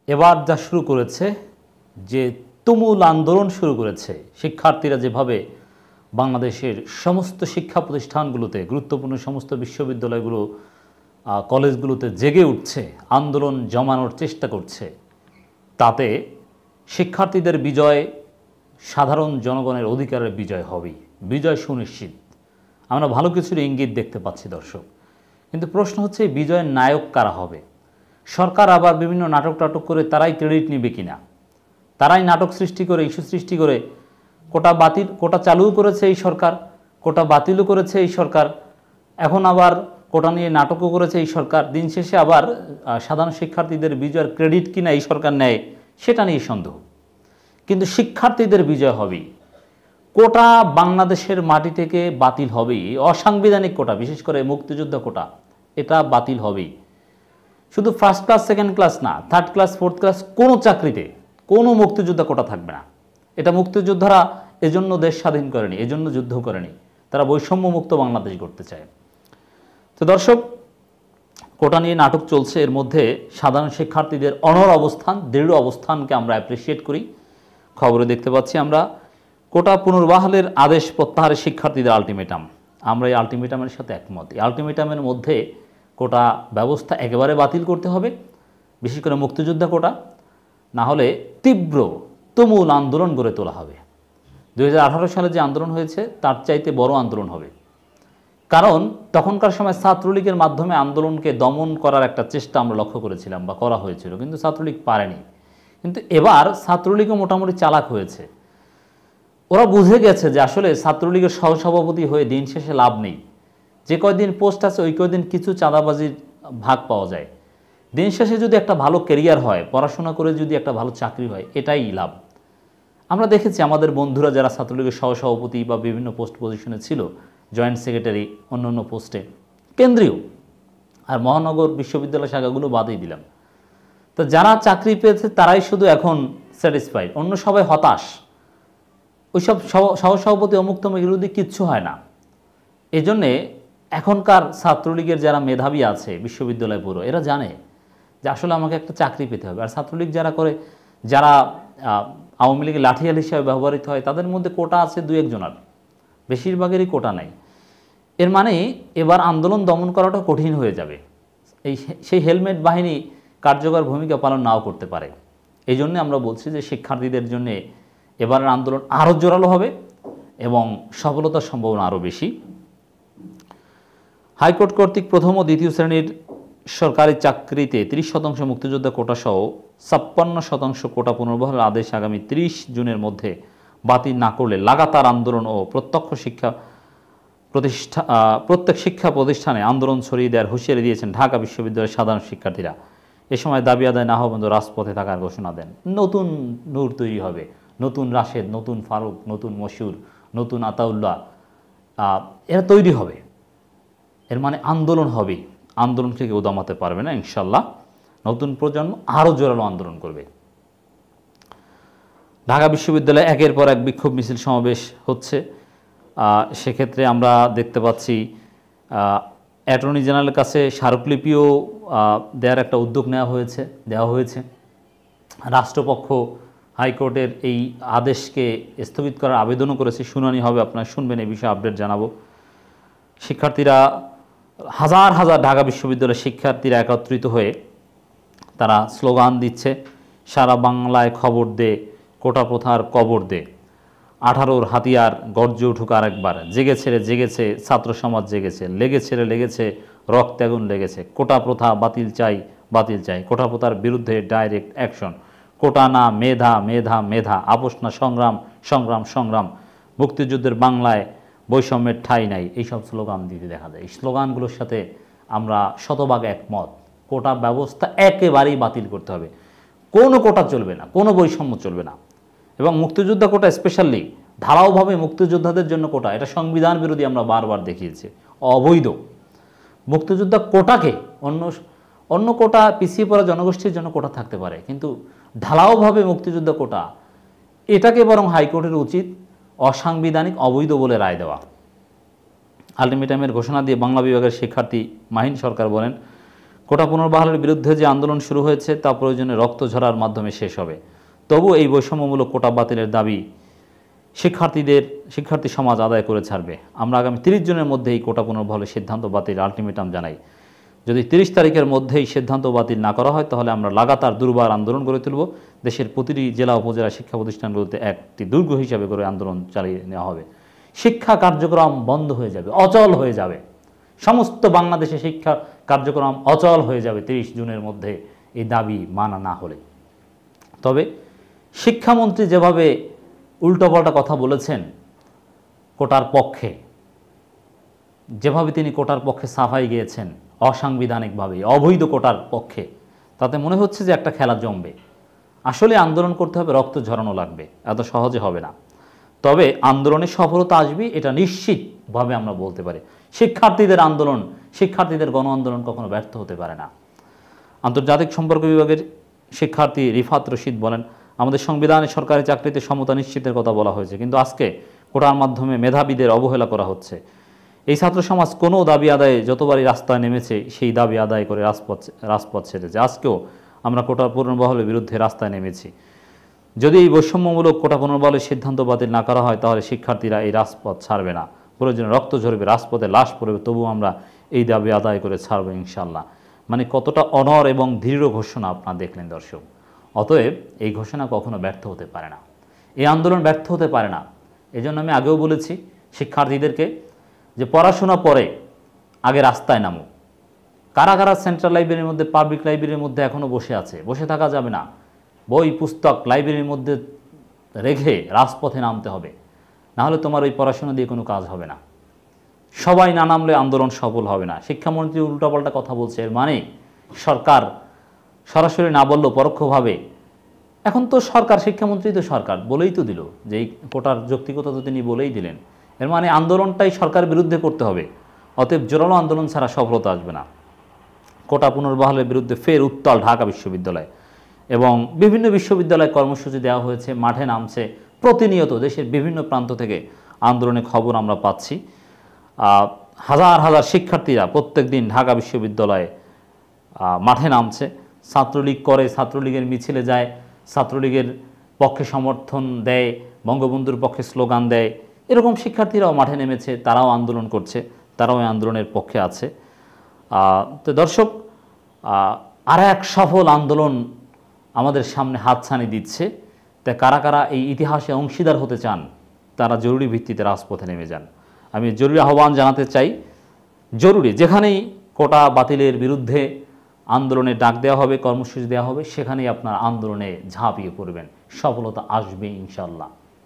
এবার যা শুরু করেছে যে তুমুল আন্দোলন শুরু করেছে শিক্ষার্থীরা, যেভাবে বাংলাদেশের সমস্ত শিক্ষা প্রতিষ্ঠানগুলোতে, গুরুত্বপূর্ণ সমস্ত বিশ্ববিদ্যালয়গুলো, কলেজগুলোতে জেগে উঠছে, আন্দোলন জমানোর চেষ্টা করছে, তাতে শিক্ষার্থীদের বিজয় সাধারণ জনগণের অধিকারের বিজয় হবেই, বিজয় সুনিশ্চিত। আমরা ভালো কিছুর ইঙ্গিত দেখতে পাচ্ছি দর্শক, কিন্তু প্রশ্ন হচ্ছে এই বিজয়ের নায়ক কারা হবে? সরকার আবার বিভিন্ন নাটক টাটক করে তারাই ক্রেডিট নেবে কিনা? তারাই নাটক সৃষ্টি করে, ইস্যু সৃষ্টি করে কোটা চালুও করেছে এই সরকার, কোটা বাতিলও করেছে এই সরকার, এখন আবার কোটা নিয়ে নাটকও করেছে এই সরকার। দিন শেষে আবার সাধারণ শিক্ষার্থীদের বিজয়ের ক্রেডিট কিনা এই সরকার নেয়, সেটা নিয়ে সন্দেহ। কিন্তু শিক্ষার্থীদের বিজয় হবেই। কোটা বাংলাদেশের মাটি থেকে বাতিল হবেই। অসাংবিধানিক কোটা, বিশেষ করে মুক্তিযোদ্ধা কোটা, এটা বাতিল হবেই। শুধু ফার্স্ট ক্লাস, সেকেন্ড ক্লাস না, থার্ড ক্লাস, ফোর্থ ক্লাস কোনো চাকরিতে কোনো মুক্তিযোদ্ধা কোটা থাকবে না। এটা মুক্তিযোদ্ধারা এজন্য দেশ স্বাধীন করেনি, এজন্য যুদ্ধ করেনি, তারা বৈষম্যমুক্ত বাংলাদেশ গড়তে চায়। তো দর্শক, কোটা নিয়ে নাটক চলছে, এর মধ্যে সাধারণ শিক্ষার্থীদের অনড় অবস্থান, দৃঢ় অবস্থানকে আমরা অ্যাপ্রিসিয়েট করি। খবরে দেখতে পাচ্ছি আমরা, কোটা পুনর্বহালের আদেশ প্রত্যাহারে শিক্ষার্থীদের আলটিমেটাম। আমরা এই আলটিমেটামের সাথে একমত। এই আলটিমেটামের মধ্যে কোটা ব্যবস্থা একেবারে বাতিল করতে হবে, বিশেষ করে মুক্তিযোদ্ধা কোটা, না হলে তীব্র তুমুল আন্দোলন গড়ে তোলা হবে। 2018 সালে যে আন্দোলন হয়েছে তার চাইতে বড় আন্দোলন হবে। কারণ তখনকার সময় ছাত্রলীগের মাধ্যমে আন্দোলনকে দমন করার একটা চেষ্টা আমরা লক্ষ্য করেছিলাম বা করা হয়েছিল, কিন্তু ছাত্রলীগ পারেনি। কিন্তু এবার ছাত্রলীগও মোটামুটি চালাক হয়েছে। ওরা বুঝে গেছে যে আসলে ছাত্রলীগের সহসভাপতি হয়ে দিন শেষে লাভ নেই। যে কয়দিন পোস্ট আছে ওই কয়দিন কিছু চাঁদাবাজির ভাগ পাওয়া যায়। দিন শেষে যদি একটা ভালো ক্যারিয়ার হয়, পড়াশোনা করে যদি একটা ভালো চাকরি হয়, এটাই লাভ। আমরা দেখেছি আমাদের বন্ধুরা যারা ছাত্রলীগের সহসভাপতি বা বিভিন্ন পোস্ট পজিশনে ছিল, জয়েন্ট সেক্রেটারি, অন্য পোস্টে, কেন্দ্রীয় আর মহানগর বিশ্ববিদ্যালয় শাখাগুলো বাদই দিলাম, তো যারা চাকরি পেয়েছে তারাই শুধু এখন স্যাটিসফাইড, অন্য সবাই হতাশ। ওইসব সহসভাপতি অমুক তমুক বিরোধী কিচ্ছু হয় না। এই জন্যে এখনকার ছাত্রলীগের যারা মেধাবী আছে বিশ্ববিদ্যালয় পুরো, এরা জানে যে আসলে আমাকে একটা চাকরি পেতে হবে। আর ছাত্রলীগ যারা করে, যারা আওয়ামী লীগের লাঠিয়াল হিসাবে ব্যবহৃত হয়, তাদের মধ্যে কোটা আছে 2-1 জনের, বেশিরভাগেরই কোটা নাই। এর মানে এবার আন্দোলন দমন করাটা কঠিন হয়ে যাবে। সেই হেলমেট বাহিনী কার্যকর ভূমিকা পালন নাও করতে পারে। এই জন্য আমরা বলছি যে শিক্ষার্থীদের জন্য এবারের আন্দোলন আরও জোরালো হবে এবং সফলতার সম্ভাবনা আরও বেশি। হাইকোর্ট কর্তৃক প্রথম ও দ্বিতীয় শ্রেণীর সরকারি চাকরিতে 30% মুক্তিযোদ্ধা কোটাসহ 56% কোটা পুনর্বহালের আদেশ আগামী 30 জুনের মধ্যে বাতিল না করলে লাগাতার আন্দোলন ও প্রত্যেক শিক্ষা প্রতিষ্ঠানে আন্দোলন ছড়িয়ে দেওয়ার হুঁশিয়ারি দিয়েছেন ঢাকা বিশ্ববিদ্যালয়ের সাধারণ শিক্ষার্থীরা। এ সময় দাবি আদায় না হওয়া পর্যন্ত রাজপথে থাকার ঘোষণা দেন। নতুন নূর তৈরি হবে, নতুন রাশেদ, নতুন ফারুক, নতুন মশিউর, নতুন আতাউল্লাহ, এরা তৈরি হবে। এর মানে আন্দোলন হবে, আন্দোলন থেকে কেউ দমাতে পারবে না ইনশাল্লাহ। নতুন প্রজন্ম আরও জোরালো আন্দোলন করবে। ঢাকা বিশ্ববিদ্যালয়ে একের পর এক বিক্ষোভ মিছিল সমাবেশ হচ্ছে। সেক্ষেত্রে আমরা দেখতে পাচ্ছি অ্যাটর্নি জেনারেলের কাছে স্মারকলিপিও দেওয়ার একটা উদ্যোগ দেওয়া হয়েছে। রাষ্ট্রপক্ষ হাইকোর্টের এই আদেশকে স্থগিত করার আবেদনও করেছে। শুনানি হবে, আপনারা শুনবেন, এই বিষয়ে আপডেট জানাবো। শিক্ষার্থীরা হাজার হাজার ঢাকা বিশ্ববিদ্যালয়ের শিক্ষার্থীরা একত্রিত হয়ে তারা স্লোগান দিচ্ছে, সারা বাংলায় খবর দে, কোটা প্রথার কবর দে, 18-র হাতিয়ার গর্জে উঠুক আরেকবার, জেগেছে রে জেগেছে ছাত্র সমাজ জেগেছে, লেগেছে রে লেগেছে রক্তে আগুন লেগেছে, কোটা প্রথা বাতিল চাই বাতিল চাই, কোটা প্রথার বিরুদ্ধে ডাইরেক্ট অ্যাকশন, কোটা না মেধা মেধা মেধা, আপোষ না সংগ্রাম সংগ্রাম সংগ্রাম, মুক্তিযুদ্ধের বাংলায় বৈষম্যের ঠাঁই নাই, এইসব স্লোগান দিতে দেখা যায়। এই স্লোগানগুলোর সাথে আমরা শতভাগ একমত। কোটা ব্যবস্থা একেবারেই বাতিল করতে হবে, কোনো কোটা চলবে না, কোনো বৈষম্য চলবে না। এবং মুক্তিযোদ্ধা কোটা স্পেশালি ঢালাওভাবে মুক্তিযোদ্ধাদের জন্য কোটা, এটা সংবিধান বিরোধী, আমরা বারবার দেখিয়েছি, অবৈধ। মুক্তিযোদ্ধা কোটাকে অন্য কোটা পিছিয়ে পড়া জনগোষ্ঠীর জন্য কোটা থাকতে পারে, কিন্তু ঢালাওভাবে মুক্তিযোদ্ধা কোটা, এটাকে বরং হাইকোর্টের উচিত অসাংবিধানিক, অবৈধ বলে রায় দেওয়া। আলটিমেটামের ঘোষণা দিয়ে বাংলা বিভাগের শিক্ষার্থী মাহিন সরকার বলেন, কোটা পুনর্বহালের বিরুদ্ধে যে আন্দোলন শুরু হয়েছে তা প্রয়োজনে রক্ত ঝরার মাধ্যমে শেষ হবে। তবু এই বৈষম্যমূলক কোটা বাতিলের দাবি শিক্ষার্থী সমাজ আদায় করে ছাড়বে। আমরা আগামী 30 জনের মধ্যে এই কোটা পুনর্বহালের সিদ্ধান্ত বাতিল আলটিমেটাম জানাই। যদি 30 তারিখের মধ্যেই সিদ্ধান্ত বাতিল না করা হয় তাহলে আমরা লাগাতার দুর্বার আন্দোলন গড়ে তুলব। দেশের প্রতিটি জেলা উপজেলা শিক্ষা প্রতিষ্ঠানগুলোতে একটি দুর্গ হিসাবে করে আন্দোলন চালিয়ে নেওয়া হবে। শিক্ষা কার্যক্রম বন্ধ হয়ে যাবে, অচল হয়ে যাবে। সমস্ত বাংলাদেশে শিক্ষা কার্যক্রম অচল হয়ে যাবে 30 জুনের মধ্যে এই দাবি মানা না হলে। তবে শিক্ষামন্ত্রী যেভাবে উল্টোপাল্টা কথা বলেছেন কোটার পক্ষে, যেভাবে তিনি কোটার পক্ষে সাফাই গিয়েছেন অসাংবিধানিকভাবে অবৈধ কোটার পক্ষে, তাতে মনে হচ্ছে যে একটা খেলা জমবে। আসলে আন্দোলন করতে হবে, রক্ত ঝরানো লাগবে, এত সহজে হবে না। তবে আন্দোলনে সফলতা আসবে এটা নিশ্চিতভাবে আমরা বলতে পারি। শিক্ষার্থীদের আন্দোলন, শিক্ষার্থীদের গণ আন্দোলন কখনো ব্যর্থ হতে পারে না। আন্তর্জাতিক সম্পর্ক বিভাগের শিক্ষার্থী রিফাত রশিদ বলেন, আমাদের সংবিধানে সরকারি চাকরিতে সমতা নিশ্চিতের কথা বলা হয়েছে, কিন্তু আজকে কোটার মাধ্যমে মেধাবীদের অবহেলা করা হচ্ছে। এই ছাত্র সমাজ কোনো দাবি আদায়ে যতবারই রাস্তায় নেমেছে সেই দাবি আদায় করে রাজপথ ছেড়েছে। আজকেও আমরা কোটা পুনর্বহালের বিরুদ্ধে রাস্তায় নেমেছি। যদি এই বৈষম্যমূলক কোটা পুনর্বহালের সিদ্ধান্ত বাতিল না করা হয় তাহলে শিক্ষার্থীরা এই রাজপথ ছাড়বে না, প্রয়োজনে রক্ত ঝরবে, রাজপথে লাশ পড়বে, তবুও আমরা এই দাবি আদায় করে ছাড়বো ইনশাল্লাহ। মানে কতটা অনড় এবং দৃঢ় ঘোষণা আপনারা দেখলেন দর্শক। অতএব এই ঘোষণা কখনো ব্যর্থ হতে পারে না, এই আন্দোলন ব্যর্থ হতে পারে না। এই জন্য আমি আগেও বলেছি শিক্ষার্থীদেরকে যে পড়াশোনা পরে আগে রাস্তায় নামো। কারা কারা সেন্ট্রাল লাইব্রেরির মধ্যে, পাবলিক লাইব্রেরির মধ্যে এখনও বসে আছে? বসে থাকা যাবে না, বই পুস্তক লাইব্রেরির মধ্যে রেখে রাজপথে নামতে হবে, নাহলে তোমার ওই পড়াশোনা দিয়ে কোনো কাজ হবে না। সবাই না নামলে আন্দোলন সফল হবে না। শিক্ষামন্ত্রী উল্টাপাল্টা কথা বলছে, এর মানে সরকার সরাসরি না বললেও পরোক্ষভাবে, এখন তো সরকার, শিক্ষামন্ত্রী তো সরকার বলেই তো দিল যে এই কোটার যৌক্তিকতা তো তিনি বলেই দিলেন। এর মানে আন্দোলনটাই সরকারের বিরুদ্ধে করতে হবে। অতএব জোরালো আন্দোলন ছাড়া সফলতা আসবে না। কোটা পুনর্বহালের বিরুদ্ধে ফের উত্তাল ঢাকা বিশ্ববিদ্যালয় এবং বিভিন্ন বিশ্ববিদ্যালয়ে কর্মসূচি দেওয়া হয়েছে, মাঠে নামছে প্রতিনিয়ত। দেশের বিভিন্ন প্রান্ত থেকে আন্দোলনের খবর আমরা পাচ্ছি। হাজার হাজার শিক্ষার্থীরা প্রত্যেক দিন ঢাকা বিশ্ববিদ্যালয়ে মাঠে নামছে, ছাত্রলীগ করে, ছাত্রলীগের মিছিলে যায়, ছাত্রলীগের পক্ষে সমর্থন দেয়, বঙ্গবন্ধুর পক্ষে স্লোগান দেয়। এরকম শিক্ষার্থীরাও মাঠে নেমেছে, তারাও আন্দোলন করছে, তারাও আন্দোলনের পক্ষে আছে। তো দর্শক, আর এক সফল আন্দোলন আমাদের সামনে হাতছানি দিচ্ছে। তাই কারা কারা এই ইতিহাসে অংশীদার হতে চান তারা জরুরি ভিত্তিতে রাজপথে নেমে যান। আমি জরুরি আহ্বান জানাতে চাই, জরুরি যেখানেই কোটা বাতিলের বিরুদ্ধে আন্দোলনে ডাক দেওয়া হবে, কর্মসূচি দেওয়া হবে, সেখানেই আপনার আন্দোলনে ঝাঁপিয়ে পড়বেন, সফলতা আসবে ইনশাআল্লাহ।